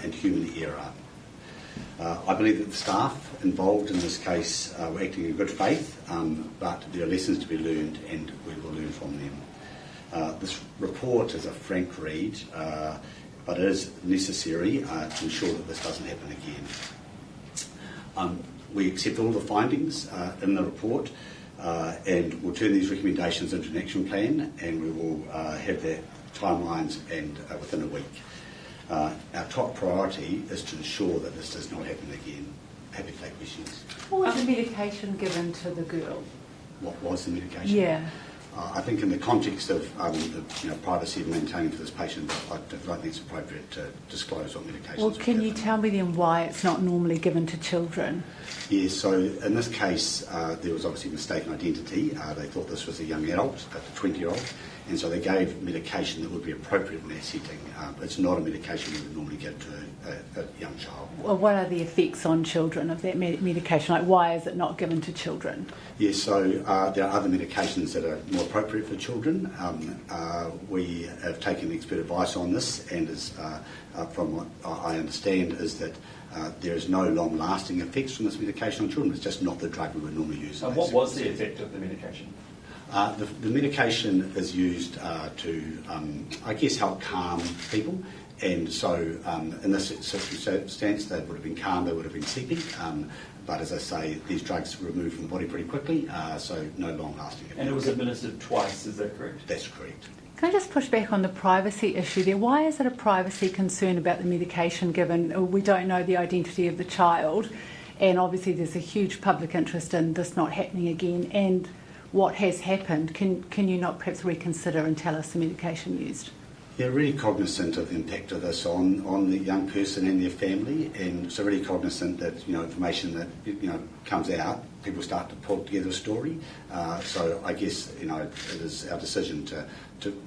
and human error. I believe that the staff involved in this case were acting in good faith, but there are lessons to be learned and we will learn from them. This report is a frank read, but it is necessary to ensure that this doesn't happen again. We accept all the findings in the report and we'll turn these recommendations into an action plan, and we will have their timelines and within a week. Our top priority is to ensure that this does not happen again. Happy to take questions. What was the medication given to the girl? What was the medication? Yeah. I think in the context of the privacy maintained for this patient, I don't think it's appropriate to disclose what medications. Well, can you tell me then why it's not normally given to children? Yes, so in this case, there was obviously mistaken identity. They thought this was a young adult, a 20-year-old, and so they gave medication that would be appropriate in that setting. It's not a medication we would normally give to a young child. Well, what are the effects on children of that medication? Like, why is it not given to children? Yes, so there are other medications that are more appropriate for children. We have taken expert advice on this, and from what I understand is that there is no long-lasting effects from this medication on children. It's just not the drug we would normally use. And what was the effect of the medication? The medication is used to, I guess, help calm people. And so in this circumstance, they would have been calm, they would have been sleeping. But as I say, these drugs remove from the body pretty quickly, so no long-lasting effect. And it was administered twice, is that correct? That's correct. Can I just push back on the privacy issue there? Why is it a privacy concern about the medication given? We don't know the identity of the child, and obviously there's a huge public interest in this not happening again. And what has happened, can you not perhaps reconsider and tell us the medication used? Yeah, really cognizant of the impact of this on the young person and their family, and so really cognizant that information that comes out, people start to pull together a story. So I guess it is our decision to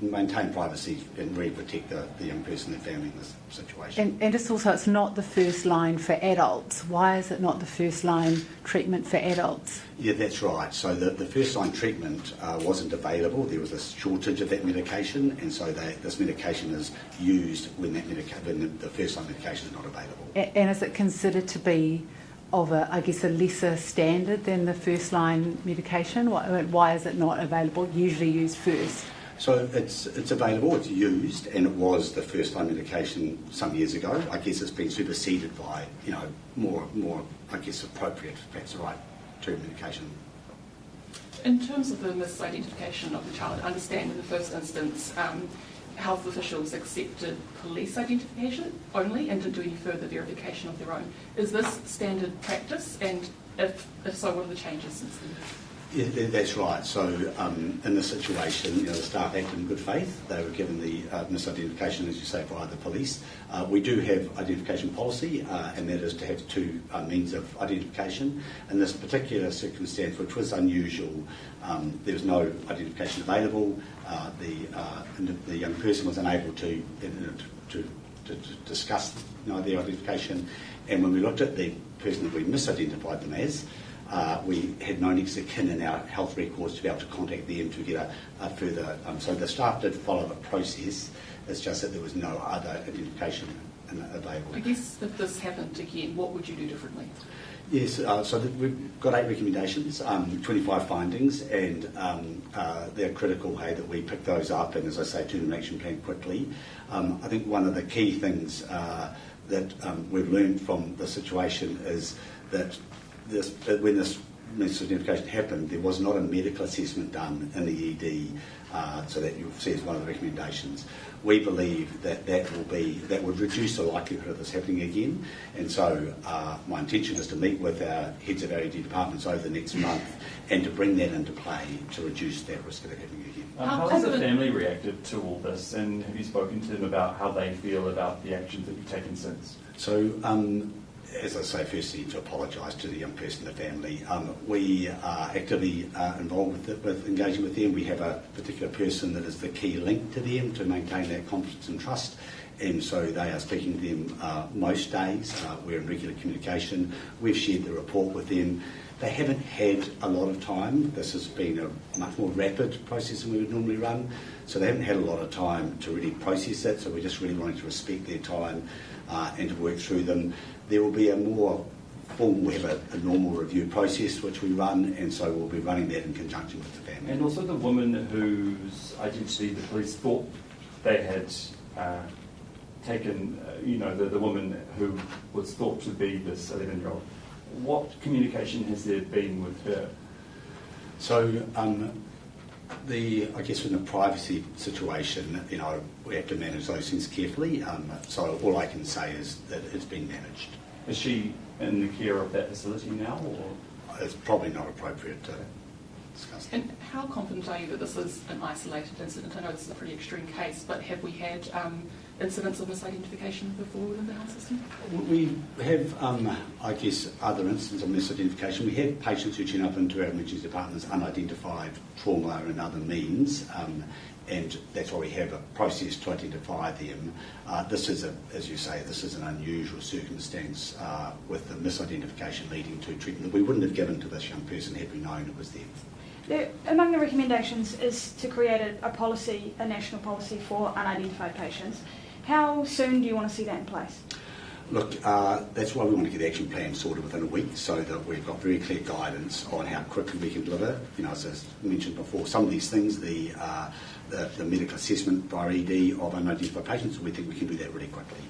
maintain privacy and really protect the young person and their family in this situation. And just also, it's not the first line for adults. Why is it not the first line treatment for adults? Yeah, that's right. So the first line treatment wasn't available. There was a shortage of that medication, and so this medication is used when the first line medication is not available. And is it considered to be of a lesser standard than the first line medication? Why is it not available, usually used first? So it's available, it's used, and it was the first line medication some years ago. I guess it's been superseded by, more I guess, appropriate, perhaps the right term, medication. In terms of the misidentification of the child, I understand in the first instance health officials accepted police identification only and didn't do any further verification of their own. Is this standard practice, and if so, what are the changes since then? Yeah, that's right. So in this situation, the staff acted in good faith. They were given the misidentification, as you say, by the police. We do have identification policy, and that is to have two means of identification. In this particular circumstance, which was unusual, there was no identification available. The young person was unable to discuss their identification. And when we looked at the person that we misidentified them as, we had no next of kin in our health records to be able to contact them to get a further. So the staff did follow the process. It's just that there was no other identification available. I guess if this happened again, what would you do differently? Yes, so we've got 8 recommendations, 25 findings, and they're critical, that we pick those up and, as I say, turn an action plan quickly. I think one of the key things that we've learned from the situation is that when this misidentification happened, there was not a medical assessment done in the ED, so that you'll see as one of the recommendations. We believe that would reduce the likelihood of this happening again, and so my intention is to meet with our heads of our ED departments over the next month and to bring that into play to reduce that risk of it happening again. How has the family reacted to all this, and have you spoken to them about how they feel about the actions that you've taken since? So, as I say, firstly, to apologise to the young person and the family. We are actively involved with engaging with them. We have a particular person that is the key link to them to maintain that confidence and trust, and so they are speaking to them most days. We're in regular communication. We've shared the report with them. They haven't had a lot of time. This has been a much more rapid process than we would normally run, so they haven't had a lot of time to really process it, so we're just really wanting to respect their time. and to work through them. There will be a more formal, we have a normal review process which we run, and so we'll be running that in conjunction with the family. And also the woman whose identity the police thought they had taken, the woman who was thought to be this 11-year-old. What communication has there been with her? So, I guess in a privacy situation, we have to manage those things carefully. So all I can say is that it's been managed. Is she in the care of that facility now, or? It's probably not appropriate to discuss that. And how confident are you that this is an isolated incident? I know this is a pretty extreme case, but have we had incidents of misidentification before within the health system? We have, I guess, other instances of misidentification. We have patients who turn up into our emergency departments unidentified trauma and other means, and that's why we have a process to identify them. This is, as you say, this is an unusual circumstance with the misidentification leading to treatment that we wouldn't have given to this young person had we known it was them. Among the recommendations is to create a policy, a national policy for unidentified patients. How soon do you want to see that in place? Look, that's why we want to get the action plan sorted within a week, so that we've got very clear guidance on how quickly we can deliver. As I mentioned before, some of these things, the medical assessment by ED of unidentified patients, we think we can do that really quickly.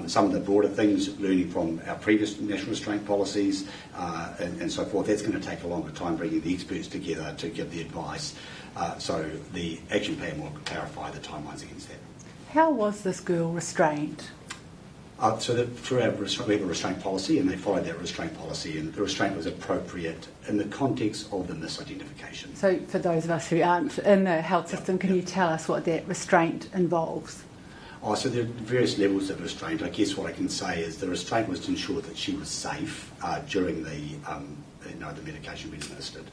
Some of the broader things, learning from our previous national restraint policies and so forth, that's going to take a longer time bringing the experts together to give the advice. So the action plan will clarify the timelines against that. How was this girl restrained? Through our we have a restraint policy, and they followed that restraint policy, and the restraint was appropriate in the context of the misidentification. So for those of us who aren't in the health system, can you tell us what that restraint involves? So there are various levels of restraint. I guess what I can say is the restraint was to ensure that she was safe during the medication being administered.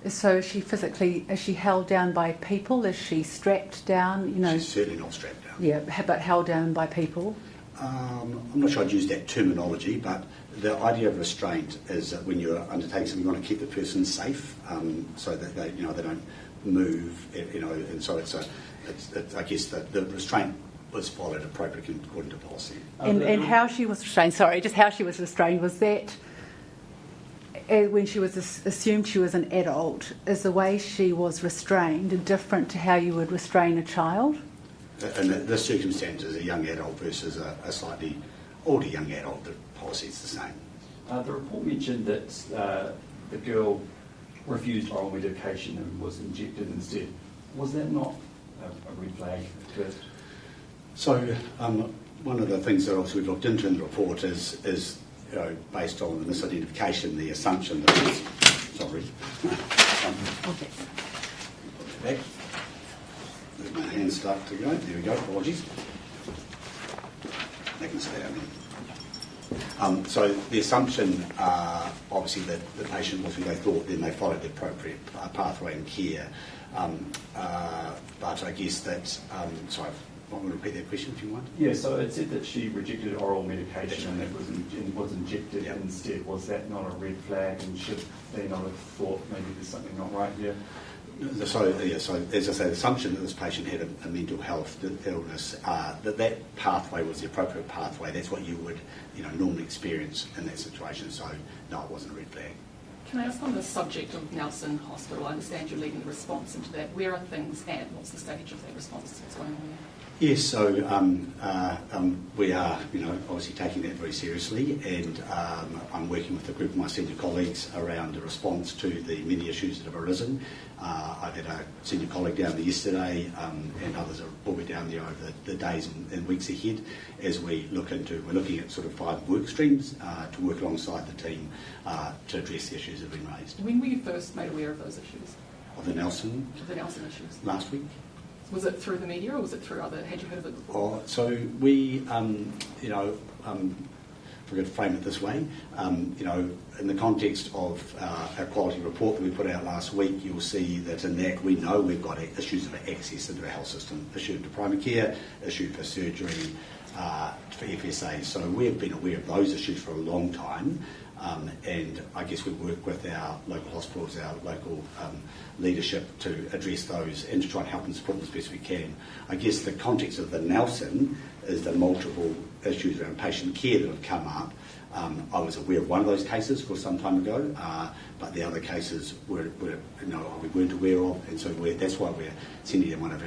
So is she held down by people? Is she strapped down? She's certainly not strapped down. Yeah, but held down by people? I'm not sure I'd use that terminology, but the idea of restraint is that when you're undertaking something, you want to keep the person safe, so that they don't move, and so I guess the restraint was followed appropriately according to policy. And how she was restrained? Sorry, just how she was restrained, was that when she was assumed she was an adult? Is the way she was restrained different to how you would restrain a child? In this circumstance, as a young adult versus a slightly older young adult, the policy is the same. The report mentioned that the girl refused oral medication and was injected instead. Was that not a red flag first? So one of the things that obviously we've looked into in the report is based on the misidentification, the assumption that it's... Sorry. Back. My hands start to go. There we go. Apologies. They can stay down. So the assumption, obviously, that the patient was who they thought, then they followed the appropriate pathway and care. But I guess that... sorry, I want to repeat that question if you want. Yeah, so it said that she rejected oral medication and it was injected instead. Was that not a red flag, and should they not have thought maybe there's something not right here? So as I say, the assumption that this patient had a mental health illness, that pathway was the appropriate pathway. That's what you would normally experience in that situation. So no, it wasn't a red flag. Can I ask on the subject of Nelson Hospital? I understand you're leading the response into that. Where are things at? What's the stage of that response? What's going on there? Yes, so we are, obviously taking that very seriously, and I'm working with a group of my senior colleagues around a response to the many issues that have arisen. I've had a senior colleague down there yesterday, and others will be down there over the days and weeks ahead as we're looking at sort of 5 work streams to work alongside the team to address the issues that have been raised. When were you first made aware of those issues? Of the Nelson issues? Last week. Was it through the media, or was it through had you heard of it before? So we, if we're going to frame it this way, in the context of our quality report that we put out last week, you'll see that in that we know we've got issues of access into our health system, issued to primary care, issued for surgery, for FSA. So we've been aware of those issues for a long time. And I guess we work with our local hospitals, our local leadership to address those and to try and help and support them as best we can. I guess the context of the Nelson is the multiple issues around patient care that have come up. I was aware of one of those cases for some time ago, but the other cases we weren't aware of, and so that's why we're sending in one of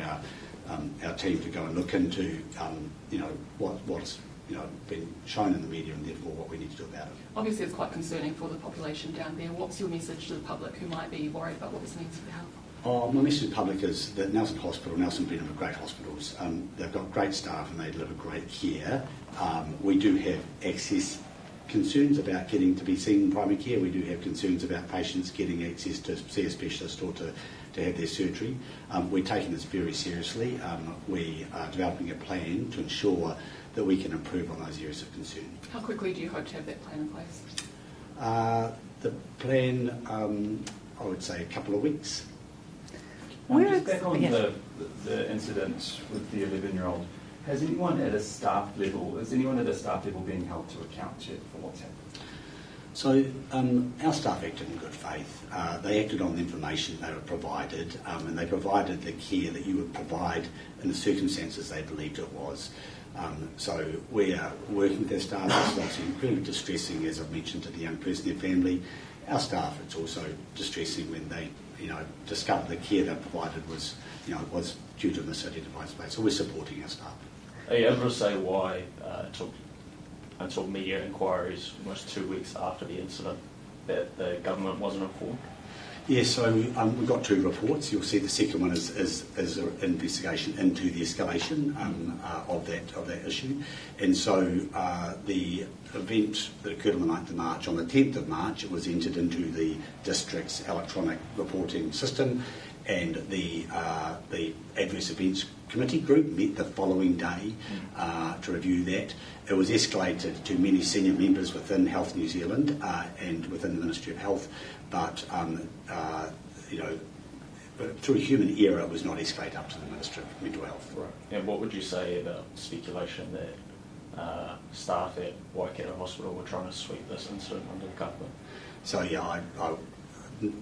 our team to go and look into what's been shown in the media, and therefore what we need to do about it. Obviously, it's quite concerning for the population down there. What's your message to the public who might be worried about what this means for their health? My message to the public is that Nelson Hospital, Nelson Brennan are great hospitals. They've got great staff and they deliver great care. We do have access concerns about getting to be seen in primary care. We do have concerns about patients getting access to see a specialist or to have their surgery. We're taking this very seriously. We are developing a plan to ensure that we can improve on those areas of concern. How quickly do you hope to have that plan in place? The plan, I would say a couple of weeks. Just back on the incident with the 11-year-old, is anyone at a staff level being held to account yet for what's happened? So our staff acted in good faith. They acted on the information they were provided, and they provided the care that you would provide in the circumstances they believed it was. So we are working with their staff. It's obviously incredibly distressing, as I've mentioned, to the young person, their family. Our staff, it's also distressing when they discover the care they provided was due to misidentified space. So we're supporting our staff. Are you able to say why it took until media inquiries almost 2 weeks after the incident that the government wasn't informed? Yes, so we've got 2 reports. You'll see the second one is an investigation into the escalation of that issue. And so the event that occurred on the 9th of March, on the 10th of March, it was entered into the district's electronic reporting system, and the Adverse Events Committee group met the following day to review that. It was escalated to many senior members within Health New Zealand and within the Ministry of Health, but through human error, it was not escalated up to the Minister of Mental Health. Right. And what would you say about speculation that staff at Waikato Hospital were trying to sweep this incident under the carpet? So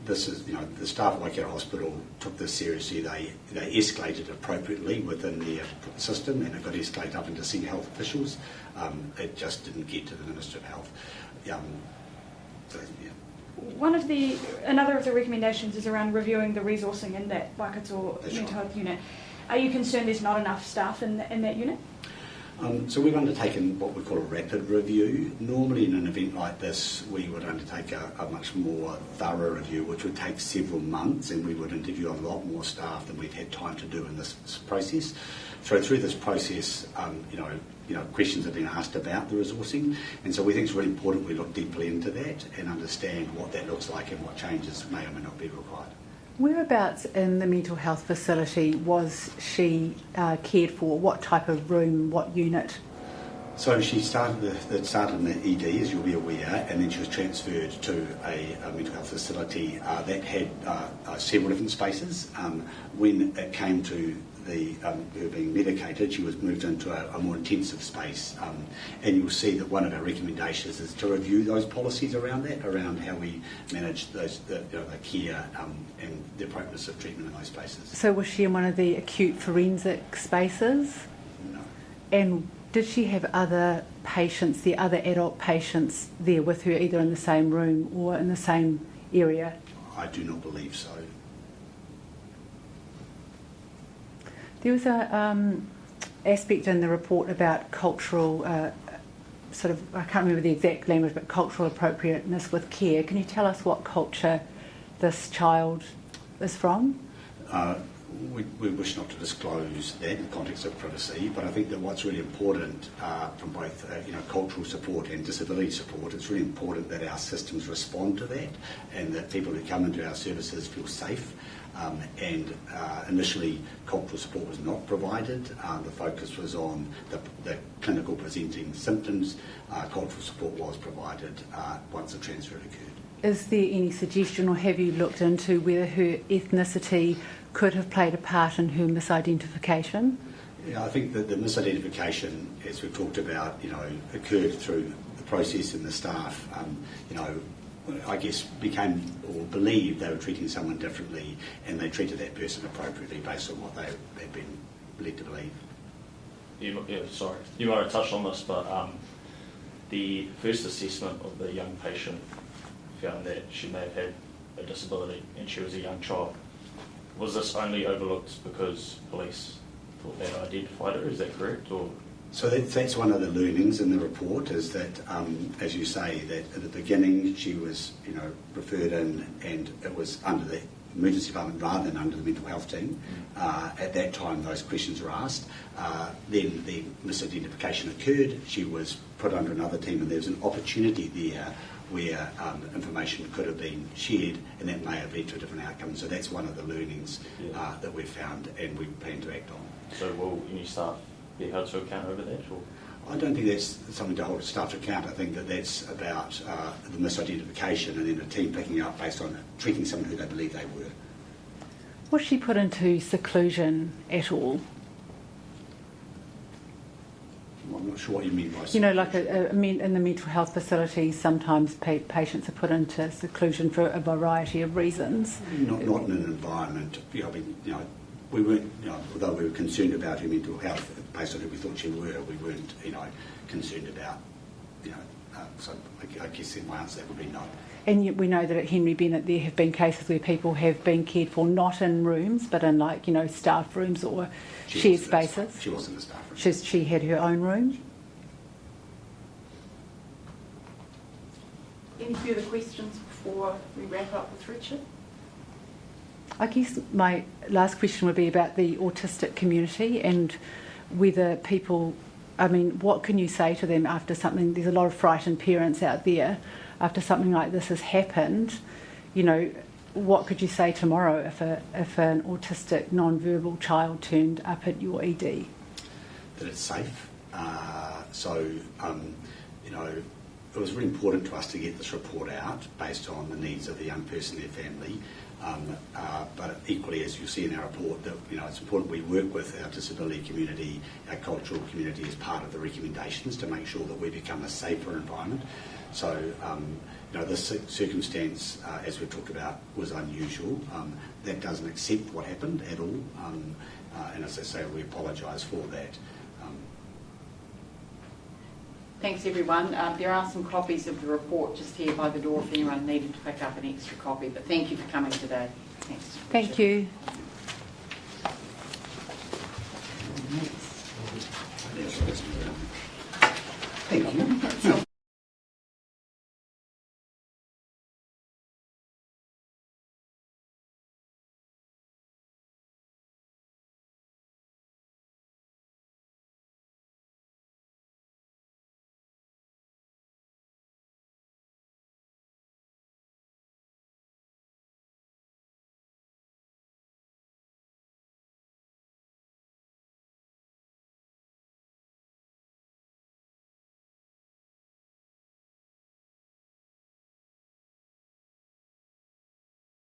this is, the staff at Waikato Hospital took this seriously. They escalated appropriately within their system, and it got escalated up into senior health officials. It just didn't get to the Minister of Health. Another of the recommendations is around reviewing the resourcing in that Waikato mental health unit. Are you concerned there's not enough staff in that unit? So we've undertaken what we call a rapid review. Normally in an event like this, we would undertake a much more thorough review, which would take several months, and we would interview a lot more staff than we've had time to do in this process. So through this process, questions have been asked about the resourcing, and so we think it's really important we look deeply into that and understand what that looks like and what changes may or may not be required. Whereabouts in the mental health facility was she cared for? What type of room, what unit? So she started in the ED, as you'll be aware, and then she was transferred to a mental health facility that had several different spaces. When it came to her being medicated, she was moved into a more intensive space, and you'll see that one of our recommendations is to review those policies around that, around how we manage the care and the appropriateness of treatment in those spaces. So was she in one of the acute forensic spaces? No. And did she have other patients, the other adult patients there with her, either in the same room or in the same area? I do not believe so. There was a aspect in the report about cultural, I can't remember the exact language, but cultural appropriateness with care. Can you tell us what culture this child is from? We wish not to disclose that in the context of privacy, but I think that what's really important from both cultural support and disability support, it's really important that our systems respond to that and that people who come into our services feel safe. Initially, cultural support was not provided. The focus was on the clinical presenting symptoms. Cultural support was provided once the transfer occurred. Is there any suggestion, or have you looked into whether her ethnicity could have played a part in her misidentification? Yeah, I think that the misidentification, as we've talked about, occurred through the process, and the staff, I guess became or believed they were treating someone differently, and they treated that person appropriately based on what they had been led to believe. you might have touched on this, but the first assessment of the young patient found that she may have had a disability and she was a young child. Was this only overlooked because police thought they identified her? Is that correct? Or So that's one of the learnings in the report, is that, as you say, that at the beginning she was, referred in, and it was under the emergency department rather than under the mental health team. At that time, those questions were asked. Then the misidentification occurred. She was put under another team, and there was an opportunity there where information could have been shared, and that may have led to a different outcome. So that's one of the learnings that we've found, and we plan to act on. so will any staff be held to account over that? Or? I don't think that's something to hold staff to account. I think that that's about the misidentification and then the team picking up based on treating someone who they believe they were. Was she put into seclusion at all? Well, I'm not sure what you mean by Like in the mental health facilities, sometimes patients are put into seclusion for a variety of reasons. Not in an environment. We weren't. Although we were concerned about her mental health based on who we thought she were, we weren't. Concerned about. So I guess my answer to that would be no. And yet we know that at Henry Bennett there have been cases where people have been cared for not in rooms, but in staff rooms or shared spaces. She wasn't a staff room. She had her own room. Any further questions before we wrap up with Richard? I guess my last question would be about the autistic community and whether people, what can you say to them after something, there's a lot of frightened parents out there, after something like this has happened, what could you say tomorrow if an autistic non-verbal child turned up at your ED? That it's safe. It was really important to us to get this report out based on the needs of the young person and their family. But equally, as you see in our report, that it's important we work with our disability community, our cultural community as part of the recommendations to make sure that we become a safer environment. So, this circumstance, as we've talked about, was unusual. That doesn't accept what happened at all, and as I say, we apologise for that. Thanks everyone. There are some copies of the report just here by the door if anyone needed to pick up an extra copy, but thank you for coming today. Thanks. Thank you. Thank you.